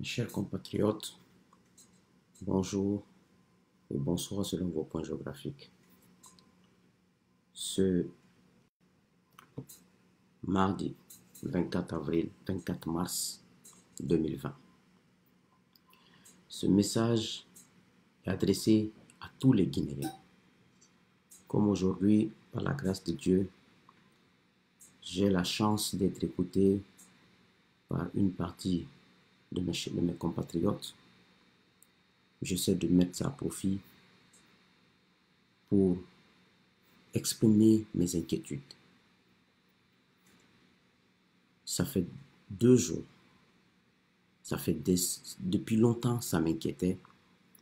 Mes chers compatriotes, bonjour et bonsoir selon vos points géographiques. Ce mardi 24 mars 2020, ce message est adressé à tous les Guinéens. Comme aujourd'hui, par la grâce de Dieu, j'ai la chance d'être écouté par une partie de mes compatriotes. J'essaie de mettre ça à profit pour exprimer mes inquiétudes. Ça fait 2 jours, depuis longtemps ça m'inquiétait,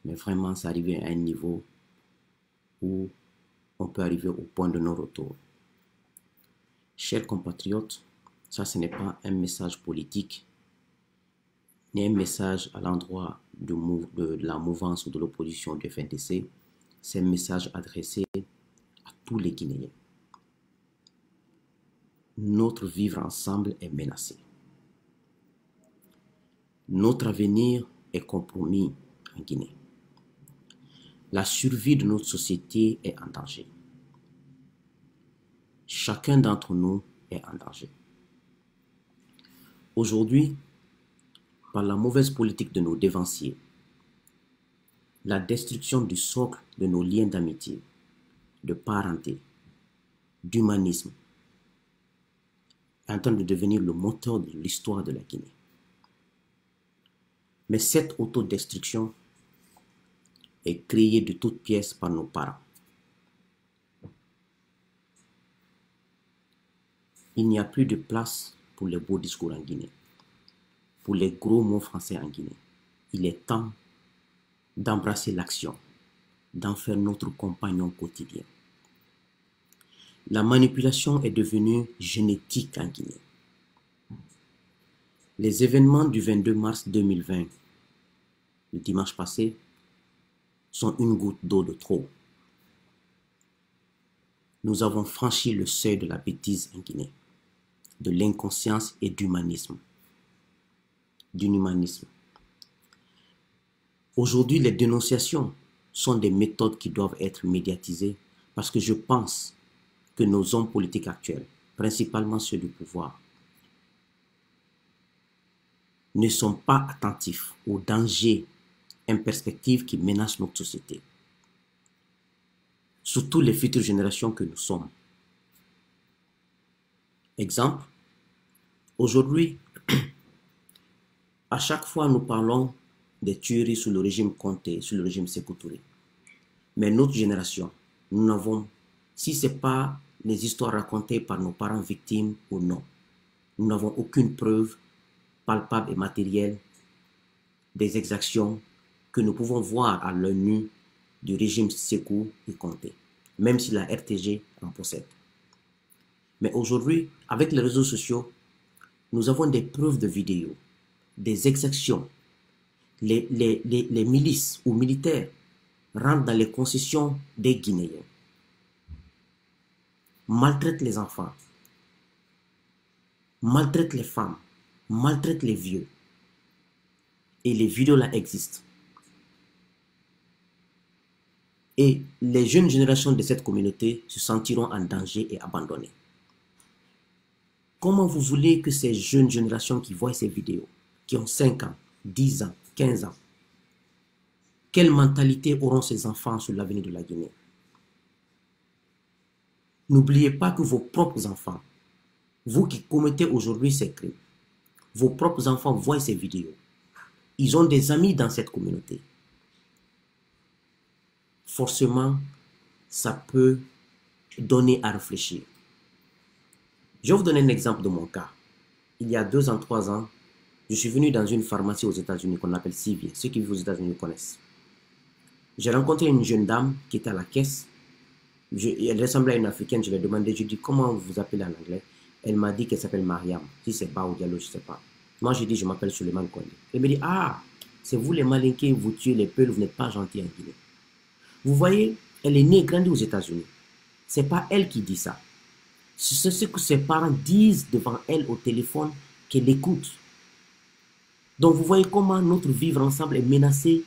mais vraiment ça arrivait à un niveau où on peut arriver au point de non-retour. Chers compatriotes, ça ce n'est pas un message politique, ni un message à l'endroit de la mouvance ou de l'opposition du FNDC, c'est un message adressé à tous les Guinéens. Notre vivre ensemble est menacé. Notre avenir est compromis en Guinée. La survie de notre société est en danger. Chacun d'entre nous est en danger. Aujourd'hui, par la mauvaise politique de nos dévanciers, la destruction du socle de nos liens d'amitié, de parenté, d'humanisme, est en train de devenir le moteur de l'histoire de la Guinée. Mais cette autodestruction est créée de toutes pièces par nos parents. Il n'y a plus de place pour les beaux discours en Guinée, pour les gros mots français en Guinée. Il est temps d'embrasser l'action, d'en faire notre compagnon quotidien. La manipulation est devenue génétique en Guinée. Les événements du 22 mars 2020, le dimanche passé, sont une goutte d'eau de trop. Nous avons franchi le seuil de la bêtise en Guinée, de l'inconscience et d'humanisme. Aujourd'hui, les dénonciations sont des méthodes qui doivent être médiatisées parce que je pense que nos hommes politiques actuels, principalement ceux du pouvoir, ne sont pas attentifs aux dangers et perspectives qui menacent notre société, surtout les futures générations que nous sommes. Exemple, aujourd'hui, à chaque fois nous parlons des tueries sous le régime Conté, sous le régime Sékou Touré. Mais notre génération, nous n'avons, si ce n'est pas les histoires racontées par nos parents victimes ou non, nous n'avons aucune preuve palpable et matérielle des exactions que nous pouvons voir à l'œil nu du régime Sékou et Conté, même si la RTG en possède. Mais aujourd'hui, avec les réseaux sociaux, nous avons des preuves de vidéos, des exactions. Les milices ou militaires rentrent dans les concessions des Guinéens, maltraitent les enfants, maltraitent les femmes, maltraitent les vieux. Et les vidéos là existent. Et les jeunes générations de cette communauté se sentiront en danger et abandonnées. Comment vous voulez que ces jeunes générations qui voient ces vidéos, qui ont 5 ans, 10 ans, 15 ans, quelle mentalité auront ces enfants sur l'avenir de la Guinée? N'oubliez pas que vos propres enfants, vous qui commettez aujourd'hui ces crimes, vos propres enfants voient ces vidéos. Ils ont des amis dans cette communauté. Forcément, ça peut donner à réfléchir. Je vais vous donner un exemple de mon cas. Il y a 2 ans, 3 ans, je suis venu dans une pharmacie aux États-Unis qu'on appelle CVS. Ceux qui vivent aux États-Unis connaissent. J'ai rencontré une jeune dame qui était à la caisse. Elle ressemblait à une Africaine. Je lui ai demandé, je lui ai dit, comment vous vous appelez en anglais? Elle m'a dit qu'elle s'appelle Mariam. Si c'est pas ou Diallo, je ne sais pas. Moi, j'ai dit, je m'appelle Suleiman Kondé. Elle me dit, ah, c'est vous les malinqués, vous tuez les peuls, vous n'êtes pas gentils en Guinée. Vous voyez, elle est née et grandie aux États-Unis. Ce n'est pas elle qui dit ça. C'est ce que ses parents disent devant elle au téléphone qu'elle écoute. Donc vous voyez comment notre vivre ensemble est menacé.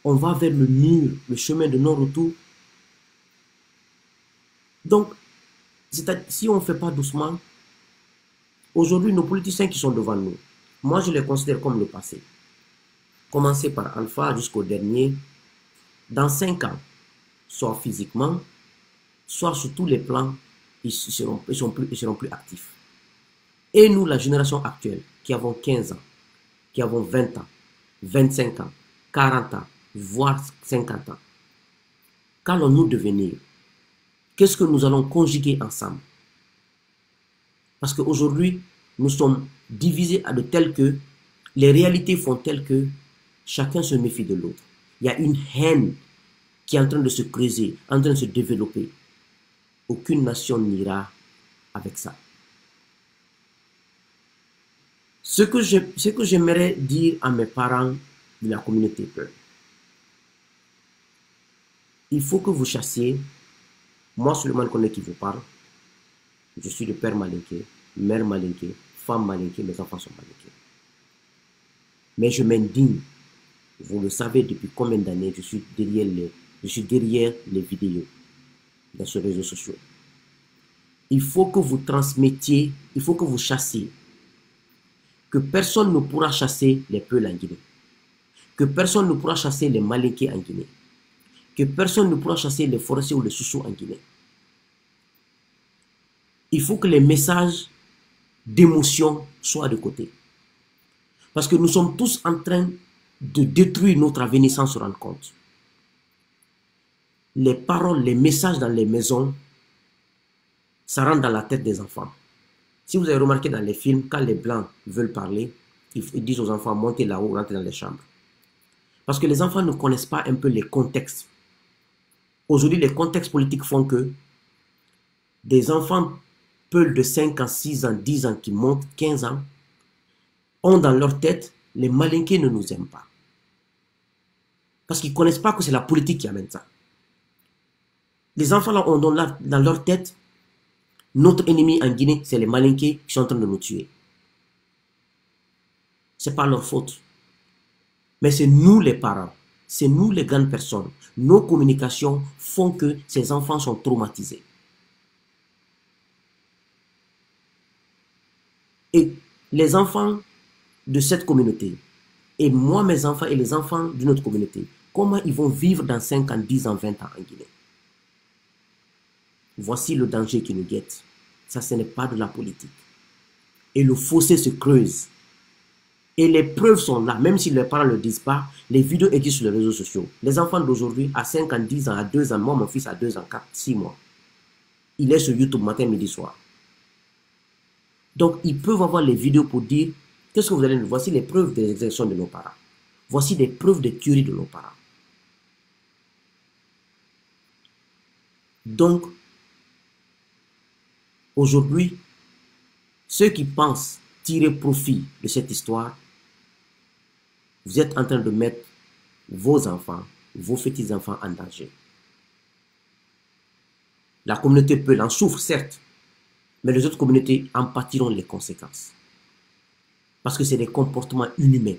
On va vers le mur, le chemin de non-retour. Donc, si on ne fait pas doucement, aujourd'hui, nos politiciens qui sont devant nous, moi je les considère comme le passé. Commencer par Alpha jusqu'au dernier, dans 5 ans, soit physiquement, soit sur tous les plans, ils seront plus actifs. Et nous, la génération actuelle, qui avons 15 ans, qui avons 20 ans, 25 ans, 40 ans, voire 50 ans, qu'allons-nous devenir? Qu'est-ce que nous allons conjuguer ensemble? Parce qu'aujourd'hui, nous sommes divisés à de telles que les réalités font telles que chacun se méfie de l'autre. Il y a une haine qui est en train de se creuser, en train de se développer. Aucune nation n'ira avec ça. Ce que j'aimerais dire à mes parents de la communauté, il faut que vous chassiez. Moi, Suleiman Koné qui vous parle, je suis le père malinké, mère malinké, femme malinké, mes enfants sont malinqués. Mais je m'indigne. Vous le savez depuis combien d'années je suis derrière les vidéos dans ces réseaux sociaux. Il faut que vous transmettiez, il faut que vous chassiez. Que personne ne pourra chasser les Peuls en Guinée. Que personne ne pourra chasser les Malinqués en Guinée. Que personne ne pourra chasser les forestiers ou les Soussous en Guinée. Il faut que les messages d'émotion soient de côté. Parce que nous sommes tous en train de détruire notre avenir sans se rendre compte. Les paroles, les messages dans les maisons, ça rentre dans la tête des enfants. Si vous avez remarqué dans les films, quand les Blancs veulent parler, ils disent aux enfants, montez là-haut, rentrez dans les chambres. Parce que les enfants ne connaissent pas un peu les contextes. Aujourd'hui, les contextes politiques font que des enfants Peuls de 5 ans, 6 ans, 10 ans qui montent, 15 ans, ont dans leur tête, les Malinqués ne nous aiment pas. Parce qu'ils ne connaissent pas que c'est la politique qui amène ça. Les enfants là ont dans leur tête, notre ennemi en Guinée, c'est les Malinqués qui sont en train de nous tuer. Ce n'est pas leur faute. Mais c'est nous les parents, c'est nous les grandes personnes. Nos communications font que ces enfants sont traumatisés. Et les enfants de cette communauté, et moi, mes enfants et les enfants d'une autre communauté, comment ils vont vivre dans 5 ans, 10 ans, 20 ans en Guinée? Voici le danger qui nous guette. Ça, ce n'est pas de la politique. Et le fossé se creuse. Et les preuves sont là, même si les parents ne le disent pas, les vidéos existent sur les réseaux sociaux. Les enfants d'aujourd'hui, à 5 ans, 10 ans, à 2 ans, moi, mon fils a 2 ans, 4, 6 mois. Il est sur YouTube matin, midi, soir. Donc, ils peuvent avoir les vidéos pour dire, qu'est-ce que vous allez dire? Voici les preuves des exactions de nos parents. Voici des preuves des tueries de nos parents. Donc, aujourd'hui, ceux qui pensent tirer profit de cette histoire, vous êtes en train de mettre vos enfants, vos petits-enfants en danger. La communauté Peul en souffre, certes, mais les autres communautés en pâtiront les conséquences. Parce que c'est des comportements inhumains,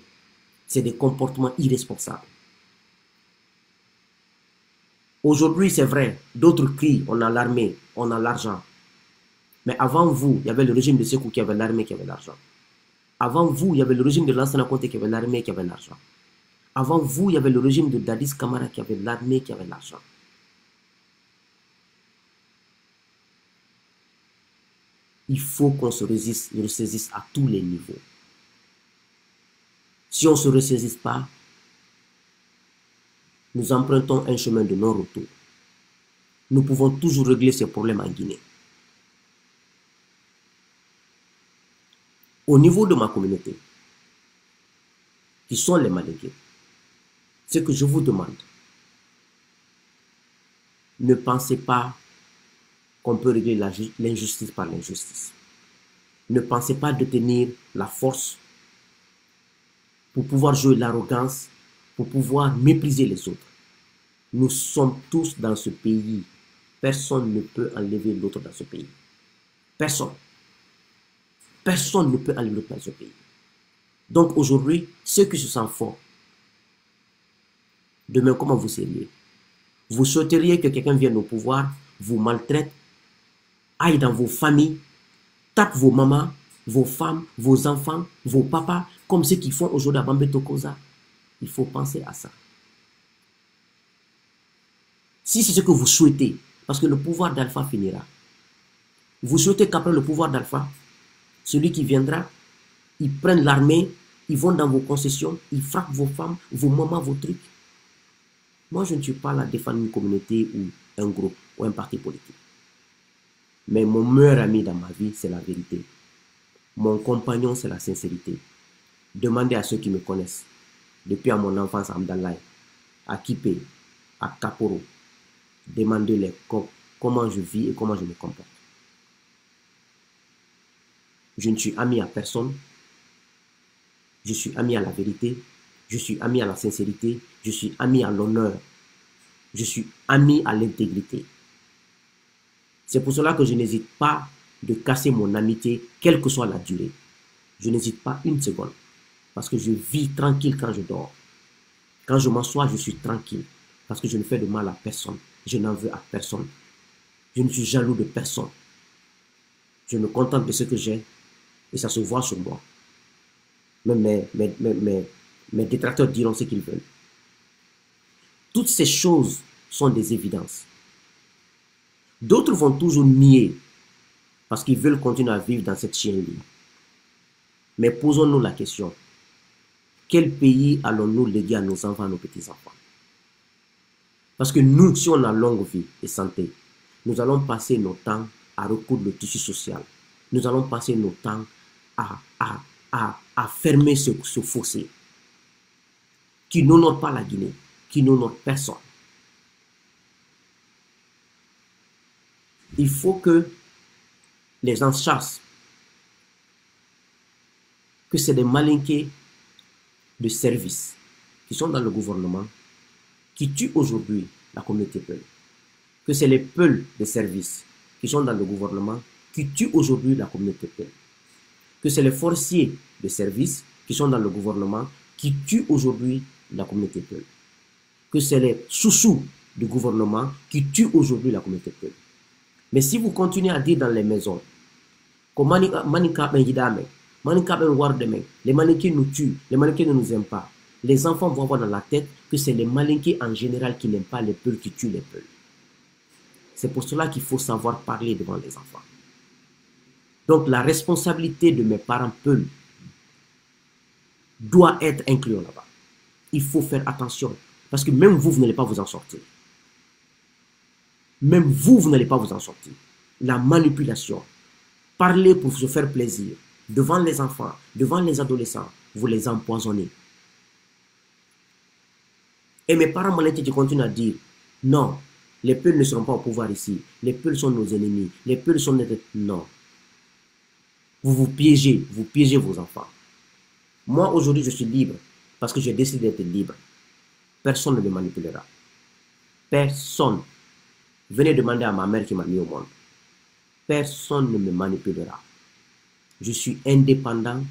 c'est des comportements irresponsables. Aujourd'hui, c'est vrai, d'autres crient, on a l'armée, on a l'argent. Mais avant vous, il y avait le régime de Sékou qui avait l'armée, qui avait l'argent. Avant vous, il y avait le régime de Lansana Conté qui avait l'armée, qui avait l'argent. Avant vous, il y avait le régime de Dadis Camara qui avait l'armée, qui avait l'argent. Il faut qu'on se ressaisisse à tous les niveaux. Si on ne se ressaisisse pas, nous empruntons un chemin de non-retour. Nous pouvons toujours régler ces problèmes en Guinée. Au niveau de ma communauté, qui sont les Malinqués, ce que je vous demande, ne pensez pas qu'on peut régler l'injustice par l'injustice. Ne pensez pas détenir la force pour pouvoir jouer l'arrogance, pour pouvoir mépriser les autres. Nous sommes tous dans ce pays. Personne ne peut enlever l'autre dans ce pays. Personne. Personne ne peut enlever l'autre dans ce pays. Donc aujourd'hui, ceux qui se sentent forts, demain, comment vous seriez? Vous souhaiteriez que quelqu'un vienne au pouvoir, vous maltraite, aille dans vos familles, tape vos mamans, vos femmes, vos enfants, vos papas, comme ceux qui font aujourd'hui à Bambé Tokoza. Il faut penser à ça. Si c'est ce que vous souhaitez, parce que le pouvoir d'Alpha finira, vous souhaitez qu'après le pouvoir d'Alpha, celui qui viendra, ils prennent l'armée, ils vont dans vos concessions, ils frappent vos femmes, vos mamans, vos trucs. Moi, je ne suis pas là à défendre une communauté ou un groupe ou un parti politique. Mais mon meilleur ami dans ma vie, c'est la vérité. Mon compagnon, c'est la sincérité. Demandez à ceux qui me connaissent, depuis à mon enfance à Amdalaï, à Kipé, à Kaporo, demandez-les comment je vis et comment je me comporte. Je ne suis ami à personne. Je suis ami à la vérité. Je suis ami à la sincérité. Je suis ami à l'honneur. Je suis ami à l'intégrité. C'est pour cela que je n'hésite pas de casser mon amitié, quelle que soit la durée. Je n'hésite pas une seconde. Parce que je vis tranquille quand je dors. Quand je m'assois, je suis tranquille. Parce que je ne fais de mal à personne. Je n'en veux à personne. Je ne suis jaloux de personne. Je me contente de ce que j'ai. Et ça se voit sur moi. Même mes détracteurs diront ce qu'ils veulent. Toutes ces choses sont des évidences. D'autres vont toujours nier parce qu'ils veulent continuer à vivre dans cette chienlit. Mais posons-nous la question. Quel pays allons-nous léguer à nos enfants, à nos petits-enfants? Parce que nous, si on a longue vie et santé, nous allons passer nos temps à recoudre le tissu social. Nous allons passer nos temps à fermer ce fossé qui n'honore pas la Guinée, qui n'honore personne. Il faut que les gens sachent que c'est des malinqués de service qui sont dans le gouvernement qui tuent aujourd'hui la communauté Peul. Que c'est les Peuls de service qui sont dans le gouvernement qui tuent aujourd'hui la communauté Peul. Que c'est les forciers de service qui sont dans le gouvernement qui tuent aujourd'hui la communauté Peul. Que c'est les sous-sous du gouvernement qui tuent aujourd'hui la communauté Peul. Mais si vous continuez à dire dans les maisons que les malinqués nous tuent, les malinqués ne nous aiment pas, les enfants vont avoir dans la tête que c'est les malinqués en général qui n'aiment pas les Peuls qui tuent les Peuls. C'est pour cela qu'il faut savoir parler devant les enfants. Donc la responsabilité de mes parents Peuls doit être inclue là-bas. Il faut faire attention. Parce que même vous, vous n'allez pas vous en sortir. Même vous, vous n'allez pas vous en sortir. La manipulation. Parler pour se faire plaisir. Devant les enfants, devant les adolescents, vous les empoisonnez. Et mes parents malinqués qui continuent à dire, non, les Peuls ne seront pas au pouvoir ici. Les Peuls sont nos ennemis. Les Peuls sont nos... Non. Vous piégez vos enfants. Moi, aujourd'hui, je suis libre parce que j'ai décidé d'être libre. Personne ne me manipulera. Personne. Venez demander à ma mère qui m'a mis au monde. Personne ne me manipulera. Je suis indépendant.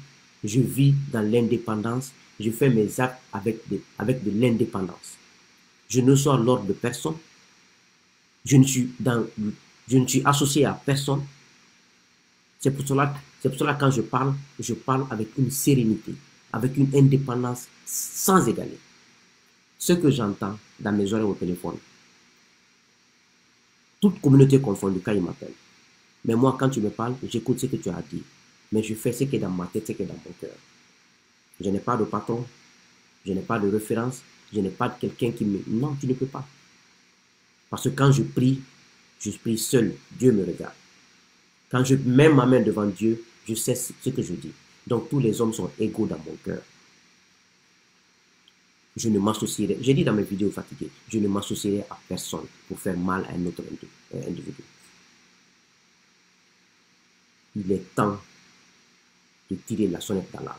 Je vis dans l'indépendance. Je fais mes actes avec de l'indépendance. Je ne suis à l'ordre de personne. Je ne suis associé à personne. C'est pour cela que quand je parle avec une sérénité, avec une indépendance sans égaler. Ce que j'entends dans mes oreilles au téléphone, toute communauté confondue, quand ils m'appellent. Mais moi, quand tu me parles, j'écoute ce que tu as dit. Mais je fais ce qui est dans ma tête, ce qui est dans mon cœur. Je n'ai pas de patron, je n'ai pas de référence, je n'ai pas de quelqu'un qui me... Non, tu ne peux pas. Parce que quand je prie seul, Dieu me regarde. Quand je mets ma main devant Dieu, je sais ce que je dis. Donc tous les hommes sont égaux dans mon cœur. Je ne m'associerai, j'ai dit dans mes vidéos fatiguées, je ne m'associerai à personne pour faire mal à un autre individu. Il est temps de tirer la sonnette d'alarme.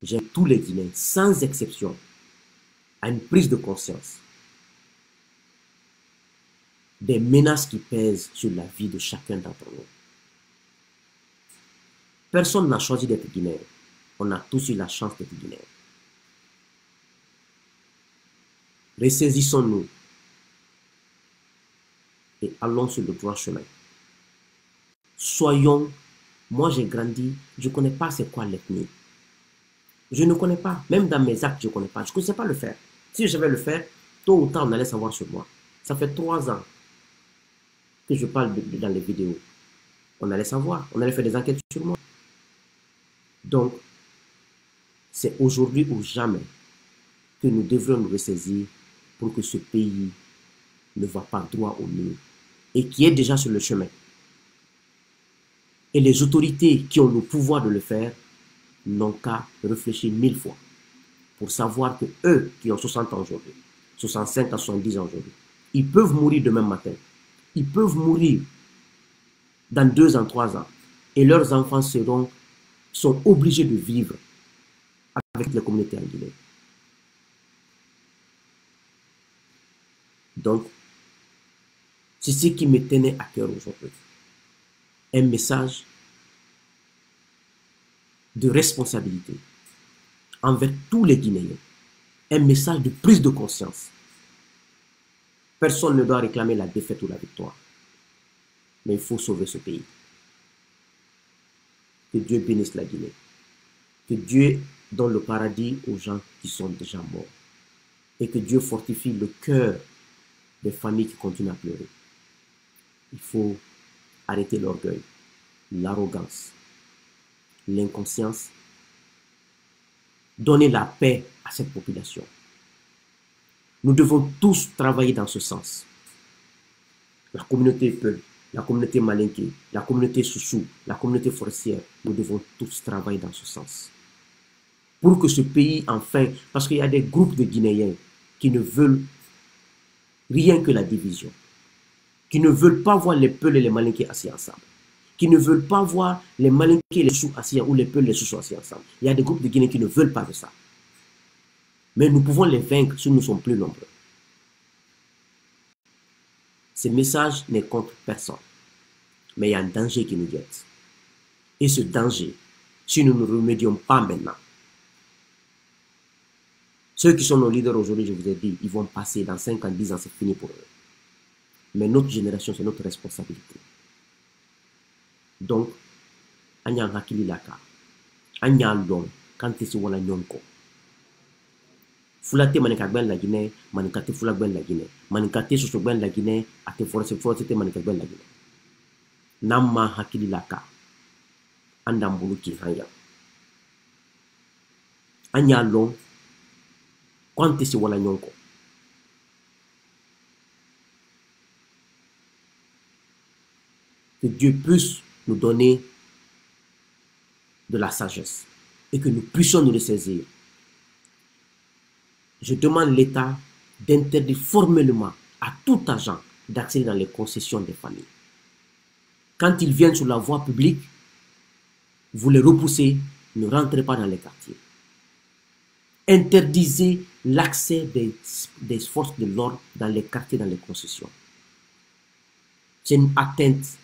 J'aime tous les Guinéens, sans exception, à une prise de conscience des menaces qui pèsent sur la vie de chacun d'entre nous. Personne n'a choisi d'être Guinéen. On a tous eu la chance d'être Guinéens. Ressaisissons-nous et allons sur le droit chemin. Soyons, moi j'ai grandi, je ne connais pas c'est quoi l'ethnie. Je ne connais pas, même dans mes actes, je ne connais pas. Je ne sais pas le faire. Si je vais le faire, tôt ou tard, on allait savoir sur moi. Ça fait 3 ans que je parle dans les vidéos. On allait savoir, on allait faire des enquêtes sur moi. Donc, c'est aujourd'hui ou jamais que nous devrions nous ressaisir pour que ce pays ne va pas droit au mur et qui est déjà sur le chemin. Et les autorités qui ont le pouvoir de le faire n'ont qu'à réfléchir 1000 fois pour savoir que eux qui ont 60 ans aujourd'hui, 65 à 70 ans aujourd'hui, ils peuvent mourir demain matin. Ils peuvent mourir dans 2 ans, 3 ans. Et leurs enfants sont obligés de vivre avec les communautés en Guinée. Donc, c'est ce qui me tenait à cœur aujourd'hui. Un message de responsabilité envers tous les Guinéens. Un message de prise de conscience. Personne ne doit réclamer la défaite ou la victoire. Mais il faut sauver ce pays. Que Dieu bénisse la Guinée. Que Dieu donne le paradis aux gens qui sont déjà morts. Et que Dieu fortifie le cœur des familles qui continuent à pleurer. Il faut arrêter l'orgueil, l'arrogance, l'inconscience. Donner la paix à cette population. Nous devons tous travailler dans ce sens. La communauté Peul, la communauté Malinké, la communauté Soussou, la communauté forestière, nous devons tous travailler dans ce sens. Pour que ce pays, enfin, parce qu'il y a des groupes de Guinéens qui ne veulent rien que la division, qui ne veulent pas voir les Peuls et les Malinké assis ensemble, qui ne veulent pas voir les Malinké et les Soussou assis ou les Peuls et les Soussou assis ensemble. Il y a des groupes de Guinéens qui ne veulent pas de ça. Mais nous pouvons les vaincre si nous sommes plus nombreux. Ce message n'est contre personne. Mais il y a un danger qui nous guette. Et ce danger, si nous ne remédions pas maintenant, ceux qui sont nos leaders aujourd'hui, je vous ai dit, ils vont passer dans 5 ans, 10 ans, c'est fini pour eux. Mais notre génération, c'est notre responsabilité. Donc, Anya Hakili Laka, Anya Long, Kantesi Wala Nyonko. Fulate manika ben la Guinée, manikate fulak ben la Guinée, manikate soso ben la Guinée, ate force te manika ben la Guinée. Namma hakili laka, andambulu ki hanya. Anya long, kwante si wala nyonko. Que Dieu puisse nous donner de la sagesse et que nous puissions nous le saisir. Je demande l'État d'interdire formellement à tout agent d'accéder dans les concessions des familles. Quand ils viennent sur la voie publique, vous les repoussez, ne rentrez pas dans les quartiers. Interdisez l'accès des forces de l'ordre dans les quartiers, dans les concessions. C'est une atteinte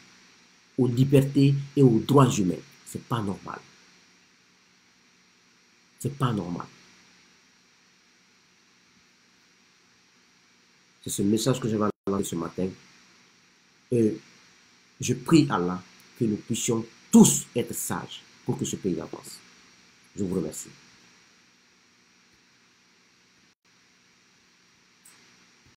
aux libertés et aux droits humains. C'est pas normal. C'est pas normal. C'est ce message que je vais lancer ce matin. Et je prie Allah que nous puissions tous être sages pour que ce pays avance. Je vous remercie.